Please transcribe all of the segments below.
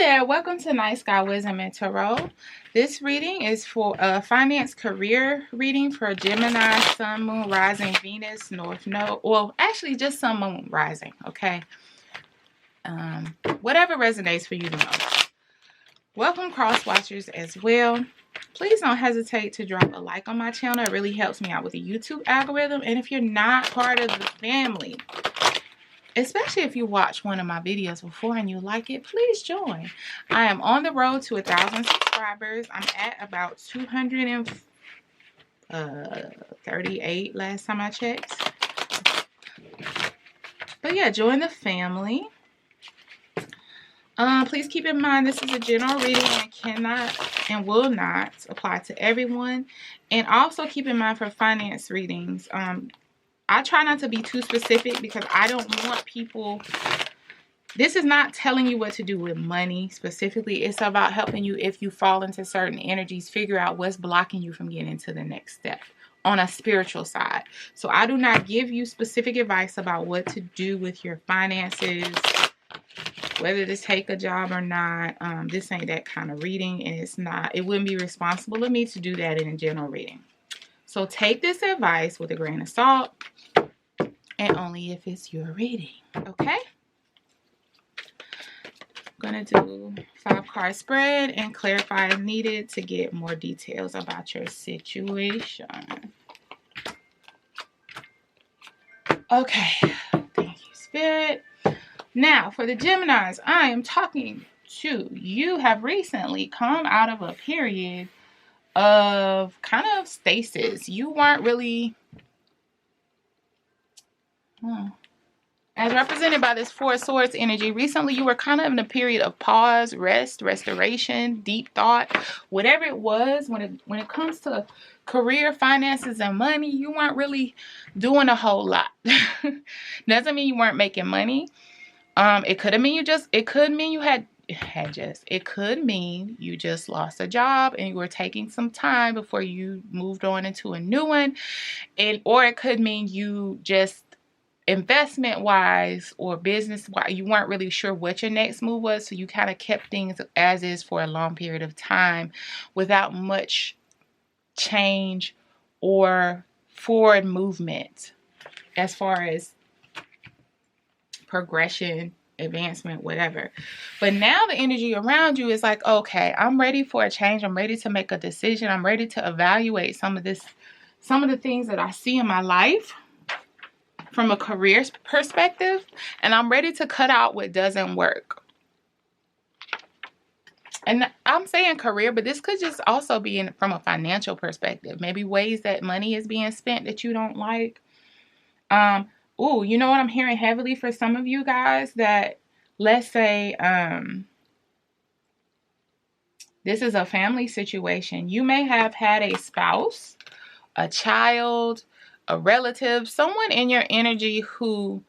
there, welcome to Night Sky Wisdom and Tarot. This reading is for a finance career reading for Gemini, Sun, Moon, Rising, Venus, North Node. Well, actually just Sun, Moon, Rising, okay? Whatever resonates for you the most. Welcome cross watchers as well. Please don't hesitate to drop a like on my channel. It really helps me out with the YouTube algorithm. And if you're not part of the family, especially if you watch one of my videos before and you like it, please join. I am on the road to 1,000 subscribers. I'm at about 238 last time I checked. But yeah, join the family. Please keep in mind this is a general reading and cannot and will not apply to everyone. And also keep in mind for finance readings, I try not to be too specific because I don't want people, this is not telling you what to do with money specifically. It's about helping you, if you fall into certain energies, figure out what's blocking you from getting to the next step on a spiritual side. So I do not give you specific advice about what to do with your finances, whether to take a job or not. This ain't that kind of reading, and it wouldn't be responsible of me to do that in a general reading. So take this advice with a grain of salt, and only if it's your reading, okay? I'm going to do 5-card spread and clarify if needed to get more details about your situation. Okay, thank you, Spirit. Now, for the Geminis, I am talking to you. Have recently come out of a period of kind of stasis. You weren't really... as represented by this Four of Swords energy, recently you were kind of in a period of pause, rest, restoration, deep thought, whatever it was. When it comes to career, finances, and money, you weren't really doing a whole lot. Doesn't mean you weren't making money. It could mean you just lost a job and you were taking some time before you moved on into a new one, or it could mean you just investment wise or business wise, you weren't really sure what your next move was, so you kind of kept things as is for a long period of time without much change or forward movement as far as progression, advancement, whatever. But now the energy around you is like, okay, I'm ready for a change. I'm ready to make a decision. I'm ready to evaluate some of the things that I see in my life from a career perspective, and I'm ready to cut out what doesn't work. And I'm saying career, but this could just also be from a financial perspective. Maybe ways that money is being spent that you don't like. Oh, you know what I'm hearing heavily for some of you guys, that let's say this is a family situation. You may have had a spouse, a child, a relative, someone in your energy who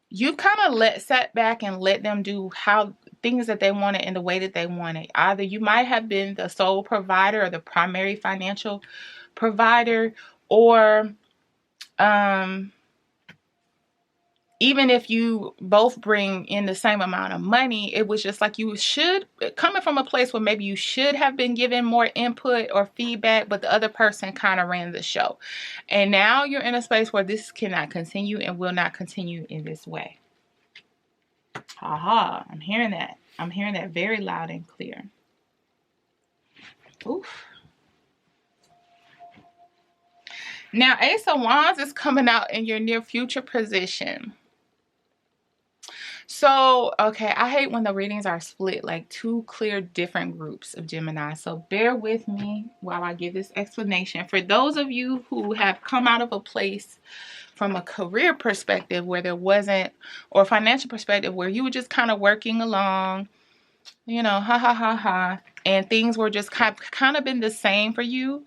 you kind of sat back and let them do things that they wanted in the way that they wanted. Either you might have been the sole provider or the primary financial provider, or even if you both bring in the same amount of money, it was just like you should, coming from a place where maybe you should have been given more input or feedback, but the other person kind of ran the show. And now you're in a space where this cannot continue and will not continue in this way. Aha, I'm hearing that. I'm hearing that very loud and clear. Oof. Now, Ace of Wands is coming out in your near future position. So, okay, I hate when the readings are split like two clear different groups of Gemini. So bear with me while I give this explanation. For those of you who have come out of a place from a career perspective where there wasn't, or financial perspective where you were just kind of working along, you know, and things were just kind of been the same for you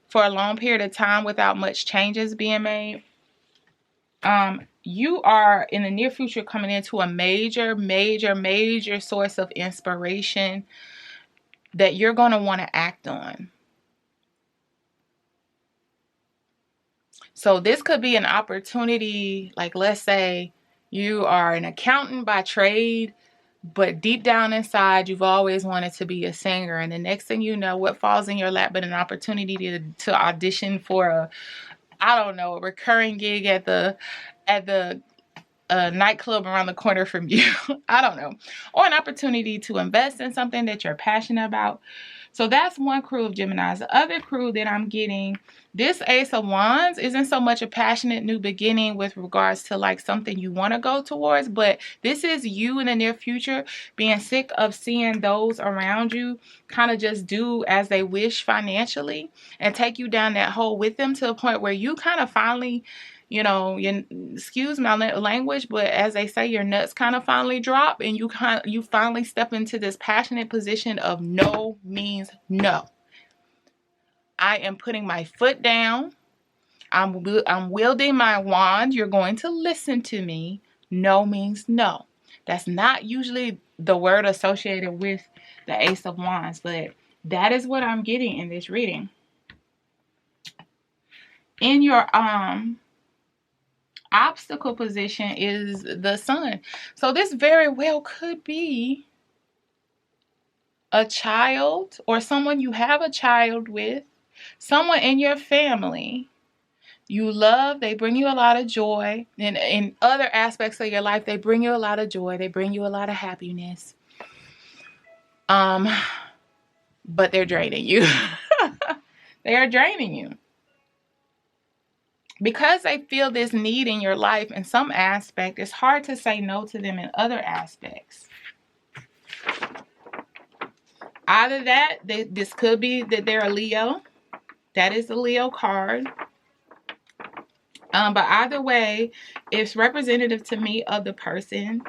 for a long period of time without much changes being made. You are in the near future coming into a major source of inspiration that you're going to want to act on. So this could be an opportunity, like let's say you are an accountant by trade, But deep down inside, you've always wanted to be a singer. And the next thing you know, what falls in your lap but an opportunity to audition for a recurring gig at the nightclub around the corner from you. I don't know. Or an opportunity to invest in something that you're passionate about. So that's one crew of Geminis. The other crew that I'm getting, this Ace of Wands isn't so much a passionate new beginning with regards to like something you want to go towards, but this is you in the near future being sick of seeing those around you kind of just do as they wish financially and take you down that hole with them to a point where you kind of finally, excuse my language, but as they say, your nuts kind of finally drop and you finally step into this passionate position of no means no. I am putting my foot down. I'm wielding my wand. You're going to listen to me. No means no. That's not usually the word associated with the Ace of Wands, but that is what I'm getting in this reading. In your obstacle position is the Sun. So this very well could be a child or someone you have a child with, someone in your family you love. They bring you a lot of joy. And in other aspects of your life, they bring you a lot of joy. They bring you a lot of happiness. But they're draining you. They are draining you. Because they feel this need in your life in some aspect, it's hard to say no to them in other aspects. Either that, this could be that they're a Leo. That is the Leo card. But either way, it's representative to me of the person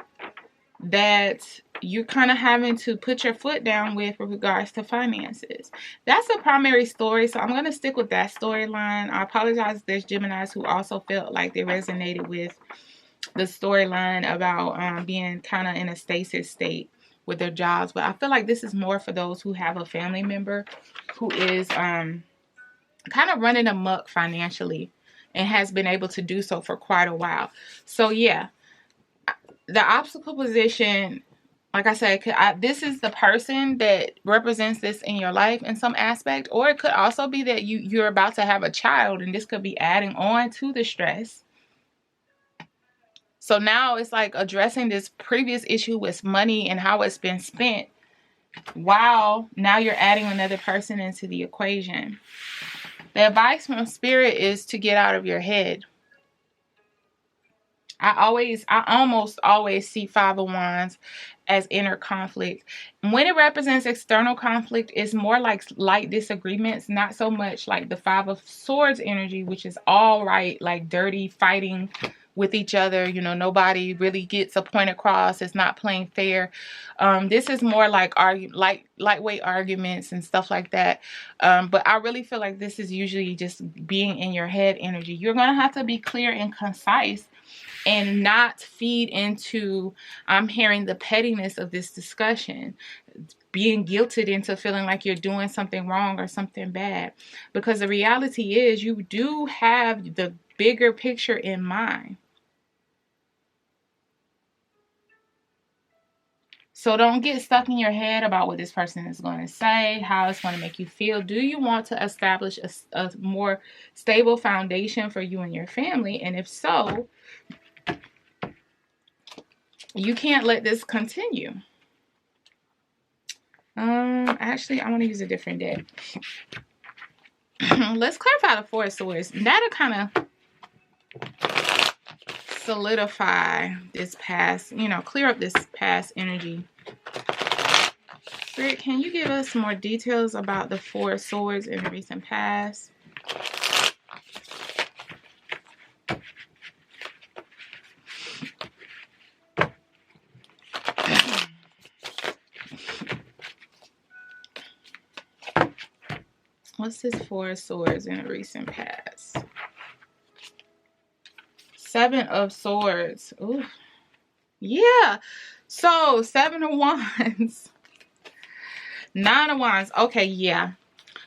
that you're kind of having to put your foot down with regards to finances. That's a primary story, so I'm going to stick with that storyline. I apologize if there's Geminis who also felt like they resonated with the storyline about being kind of in a stasis state with their jobs. But I feel like this is more for those who have a family member who is kind of running amok financially and has been able to do so for quite a while. So yeah, the obstacle position, like I said, this is the person that represents this in your life in some aspect, or it could also be that you're about to have a child and this could be adding on to the stress. So now it's like addressing this previous issue with money and how it's been spent. Wow, now you're adding another person into the equation. The advice from Spirit is to get out of your head. I almost always see Five of Wands as inner conflict. When it represents external conflict, it's more like light disagreements, not so much like the Five of Swords energy, which is all right, like dirty fighting with each other. You know, nobody really gets a point across. It's not playing fair. This is more like lightweight arguments and stuff like that. But I really feel like this is usually just being in your head energy. You're going to have to be clear and concise and not feed into, I'm hearing the pettiness of this discussion, being guilted into feeling like you're doing something wrong or something bad. Because the reality is you do have the bigger picture in mind. So don't get stuck in your head about what this person is going to say, how it's going to make you feel. Do you want to establish a more stable foundation for you and your family? And if so, you can't let this continue. Actually, I want to use a different deck. Let's clarify the Four of Swords. That'll kind of solidify this past, clear up this past energy. Spirit, can you give us more details about the Four of Swords in the recent past? What's this Four of Swords in the recent past? Seven of Swords. Ooh. Yeah. So, Seven of Wands. Nine of Wands. Okay, yeah.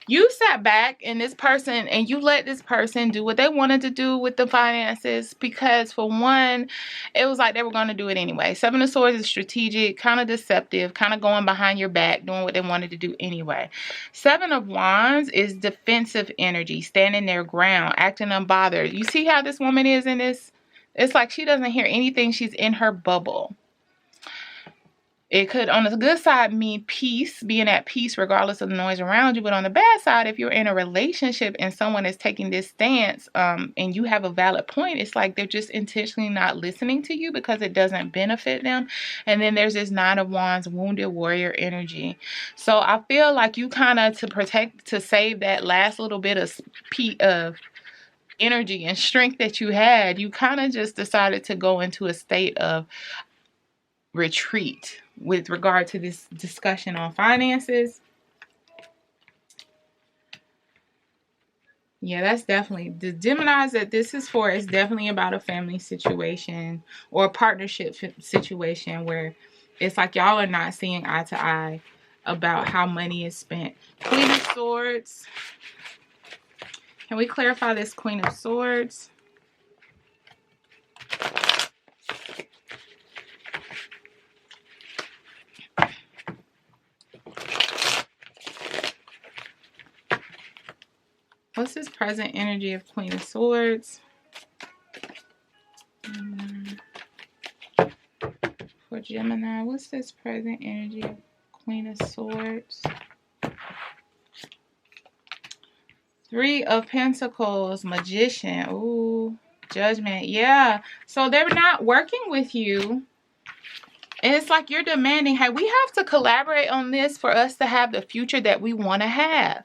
You sat back and you let this person do what they wanted to do with the finances, because for one, it was like they were going to do it anyway. Seven of Swords is strategic, kind of deceptive, kind of going behind your back, doing what they wanted to do anyway. Seven of Wands is defensive energy, standing their ground, acting unbothered. You see how this woman is in this? It's like she doesn't hear anything. She's in her bubble. It could, on the good side, mean peace, being at peace regardless of the noise around you. But on the bad side, if you're in a relationship and someone is taking this stance and you have a valid point, it's like they're just intentionally not listening to you because it doesn't benefit them. And then there's this Nine of Wands, wounded warrior energy. So I feel like you kind of, to save that last little bit of energy and strength that you had, you kind of just decided to go into a state of retreat with regard to this discussion on finances. Yeah, that's definitely the Geminis that this is for. Is definitely about a family situation or a partnership situation where it's like y'all are not seeing eye to eye about how money is spent. Queen of Swords. Can we clarify this Queen of Swords? What's this present energy of Queen of Swords? For Gemini, what's this present energy of Queen of Swords? Three of Pentacles, Magician. Ooh, Judgment. Yeah. So they're not working with you. And it's like you're demanding, hey, we have to collaborate on this for us to have the future that we want to have.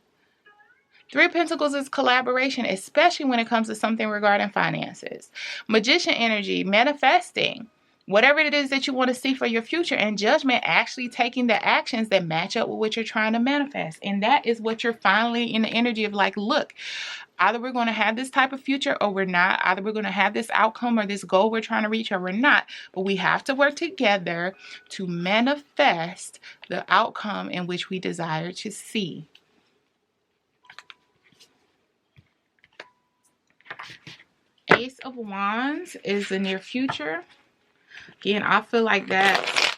Three of Pentacles is collaboration, especially when it comes to something regarding finances. Magician energy, manifesting whatever it is that you want to see for your future, and Judgment, actually taking the actions that match up with what you're trying to manifest. And that is what you're finally in the energy of, like, look, either we're going to have this type of future or we're not. Either we're going to have this outcome or this goal we're trying to reach or we're not. But we have to work together to manifest the outcome in which we desire to see. Ace of Wands is the near future. Again, I feel like that.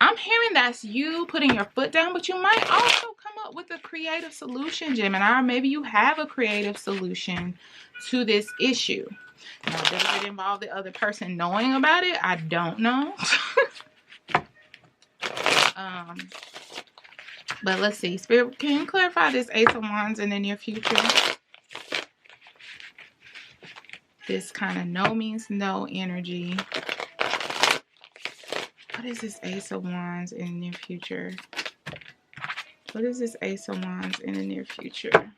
I'm hearing that's you putting your foot down, but you might also come up with a creative solution, Gemini. Or maybe you have a creative solution to this issue. Now, does it involve the other person knowing about it? I don't know. But let's see. Spirit, can you clarify this Ace of Wands in the near future? This kind of no means no energy. What is this Ace of Wands in the near future? What is this Ace of Wands in the near future?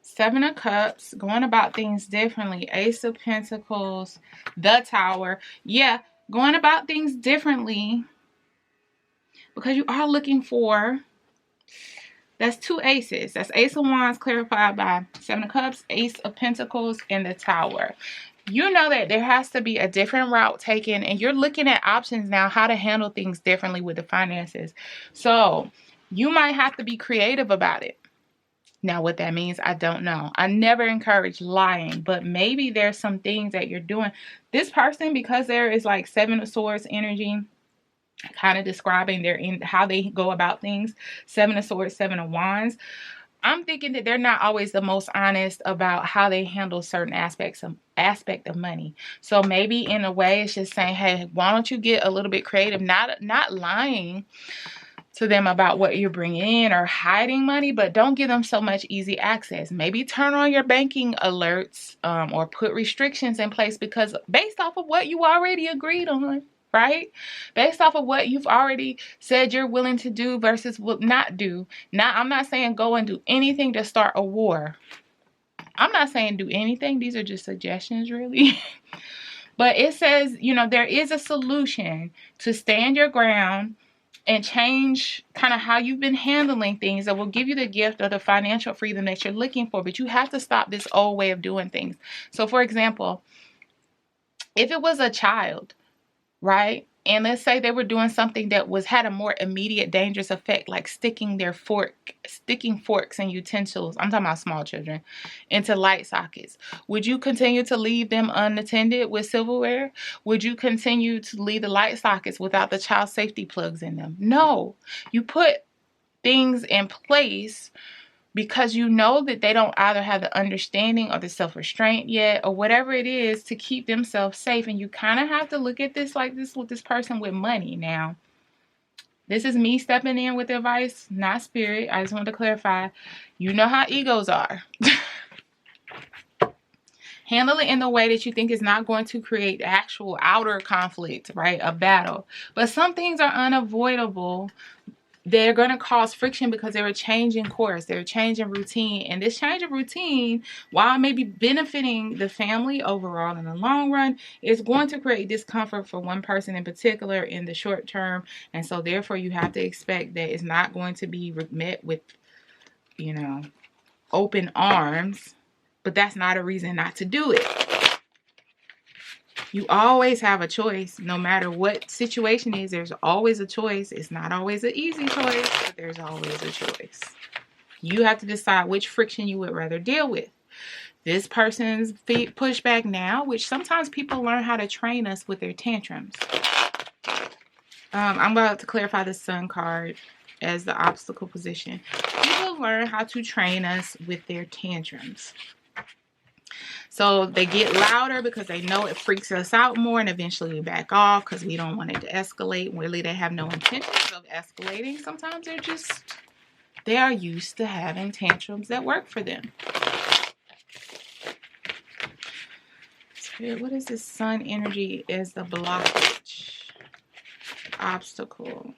Seven of Cups, going about things differently. Ace of Pentacles, the Tower. Yeah, going about things differently because you are looking for... That's two aces. That's Ace of Wands clarified by Seven of Cups, Ace of Pentacles, and the Tower. You know that there has to be a different route taken, and you're looking at options now, how to handle things differently with the finances. So you might have to be creative about it. Now, what that means, I don't know. I never encourage lying, but maybe there's some things that you're doing. This person, because there is like Seven of Swords energy, kind of describing how they go about things. Seven of Swords, Seven of Wands. I'm thinking that they're not always the most honest about how they handle certain aspect of money. So maybe in a way it's just saying, hey, why don't you get a little bit creative? Not lying to them about what you're bringing in or hiding money, but don't give them so much easy access. Maybe turn on your banking alerts or put restrictions in place, because based off of what you already agreed on, right? Based off of what you've already said you're willing to do versus will not do. Now, I'm not saying go and do anything to start a war. I'm not saying do anything. These are just suggestions, really. But it says, you know, there is a solution to stand your ground and change kind of how you've been handling things that will give you the gift of the financial freedom that you're looking for. But you have to stop this old way of doing things. So, for example, if it was a child right? And let's say they were doing something that had a more immediate dangerous effect, like sticking forks and utensils, I'm talking about small children, into light sockets. Would you continue to leave them unattended with silverware? Would you continue to leave the light sockets without the child safety plugs in them? No. You put things in place because you know that they don't either have the understanding or the self-restraint yet or whatever it is to keep themselves safe. And you kind of have to look at this like this with this person with money. Now, this is me stepping in with advice, not spirit. I just want to clarify. You know how egos are. Handle it in the way that you think is not going to create actual outer conflict, right? A battle. But some things are unavoidable. They're going to cause friction because they're a change in course. They're a change in routine. And this change of routine, while it may be benefiting the family overall in the long run, is going to create discomfort for one person in particular in the short term. And so therefore you have to expect that it's not going to be met with, open arms. But that's not a reason not to do it. You always have a choice. No matter what situation is, there's always a choice. It's not always an easy choice, but there's always a choice. You have to decide which friction you would rather deal with. This person's pushback now, which sometimes people learn how to train us with their tantrums. I'm about to clarify the Sun card as the obstacle position. People learn how to train us with their tantrums. So they get louder because they know it freaks us out more, and eventually we back off because we don't want it to escalate. Really, they have no intentions of escalating. Sometimes they are used to having tantrums that work for them. Spirit, what is this Sun energy as the blockage? Obstacle.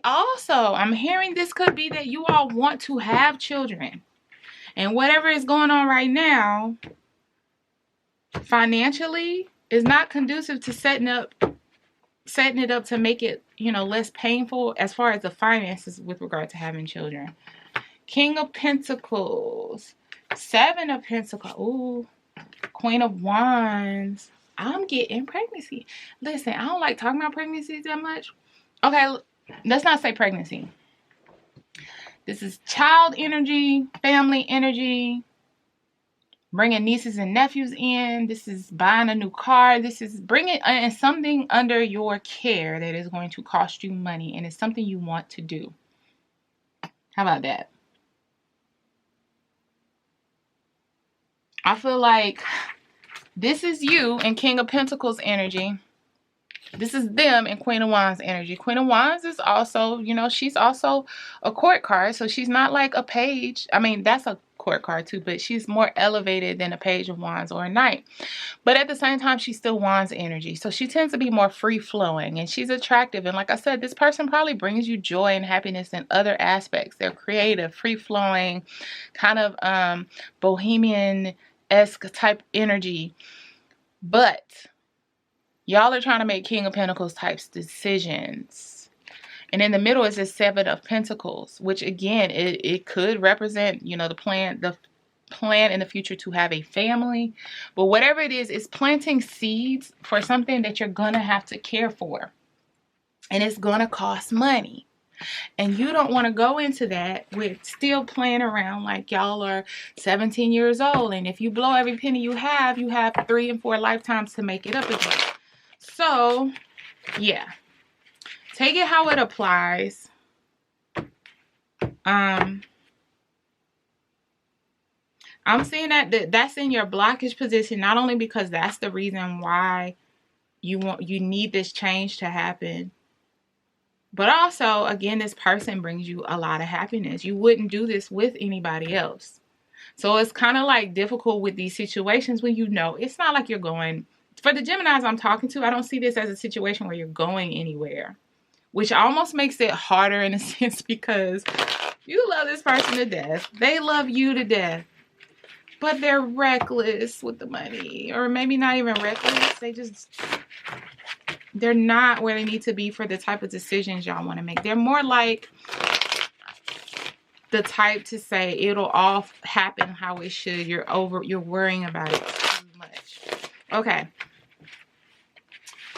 Also, I'm hearing this could be that you all want to have children, and whatever is going on right now financially is not conducive to setting it up to make it less painful as far as the finances with regard to having children. King of Pentacles, 7 of Pentacles, ooh, Queen of Wands. I'm getting pregnancy. Listen, I don't like talking about pregnancies that much. Okay, let's not say pregnancy. This is child energy, family energy, bringing nieces and nephews in. This is buying a new car. This is bringing something under your care that is going to cost you money, and it's something you want to do. How about that? I feel like this is you in King of Pentacles energy. This is them in Queen of Wands energy. Queen of Wands is also, she's also a court card. So she's not like a page. I mean, that's a court card too, but she's more elevated than a page of wands or a knight. But at the same time, she's still wands energy. So she tends to be more free flowing, and she's attractive. And like I said, this person probably brings you joy and happiness in other aspects. They're creative, free flowing, kind of bohemian-esque type energy. But y'all are trying to make King of Pentacles types decisions. And in the middle is the 7 of Pentacles, which again, it could represent, the plan in the future to have a family. But whatever it is, it's planting seeds for something that you're going to have to care for. And it's going to cost money. And you don't want to go into that with still playing around like y'all are 17 years old. And if you blow every penny you have 3 and 4 lifetimes to make it up again. So, yeah. Take it how it applies. I'm seeing that's in your blockage position, not only because that's the reason why you need this change to happen, but also, again, this person brings you a lot of happiness. You wouldn't do this with anybody else. So it's kind of like difficult with these situations when it's not like you're going. For the Geminis I'm talking to, I don't see this as a situation where you're going anywhere, which almost makes it harder in a sense because you love this person to death. They love you to death, but they're reckless with the money, or maybe not even reckless. They're not where they need to be for the type of decisions y'all want to make. They're more like the type to say it'll all happen how it should. You're worrying about it much. Okay.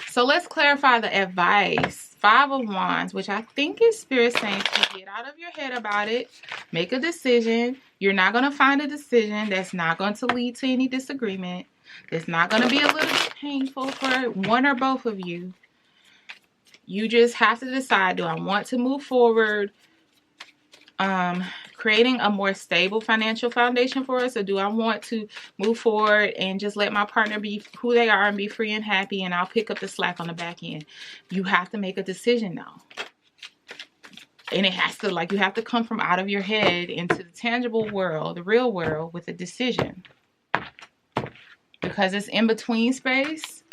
So let's clarify the advice. 5 of Wands, which I think is Spirit saying to get out of your head about it. Make a decision. You're not going to find a decision that's not going to lead to any disagreement. It's not going to be a little bit painful for one or both of you. You just have to decide, do I want to move forward creating a more stable financial foundation for us, or do I want to move forward and just let my partner be who they are and be free and happy, and I'll pick up the slack on the back end? You have to make a decision now. And it has to, like, you have to come from out of your head into the tangible world, the real world, with a decision. Because it's in between space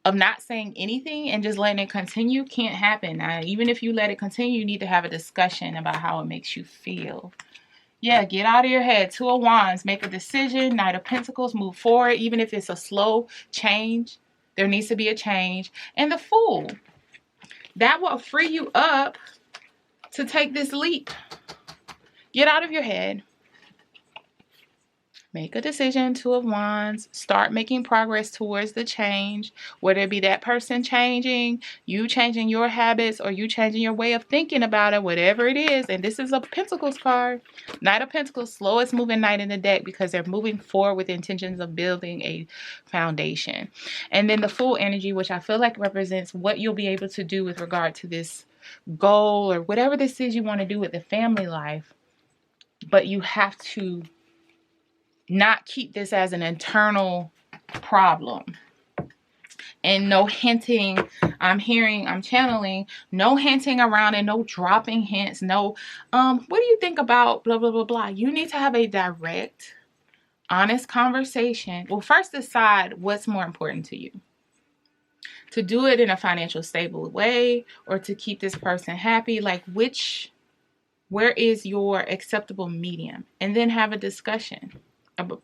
of not saying anything and just letting it continue can't happen. Now, even if you let it continue, you need to have a discussion about how it makes you feel. Yeah, get out of your head. 2 of Wands, make a decision. Knight of Pentacles, move forward. Even if it's a slow change, there needs to be a change. And the Fool, that will free you up to take this leap. Get out of your head. Make a decision. 2 of Wands. Start making progress towards the change. Whether it be that person changing, you changing your habits, or you changing your way of thinking about it, whatever it is. And this is a Pentacles card. Knight of Pentacles, slowest moving knight in the deck, because they're moving forward with intentions of building a foundation. And then the Fool energy, which I feel like represents what you'll be able to do with regard to this goal or whatever this is you want to do with the family life. But you have to not keep this as an internal problem. And no hinting, I'm channeling, no hinting around and no dropping hints. No, what do you think about blah, blah, blah, blah. You need to have a direct, honest conversation. Well, first decide what's more important to you. To do it in a financial stable way, or to keep this person happy. Like, where is your acceptable medium? And then have a discussion.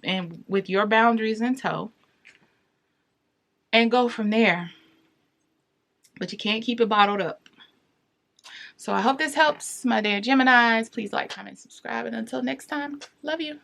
And with your boundaries in tow, and go from there. But you can't keep it bottled up. So I hope this helps, my dear Geminis. Please like, comment, subscribe, and until next time, love you.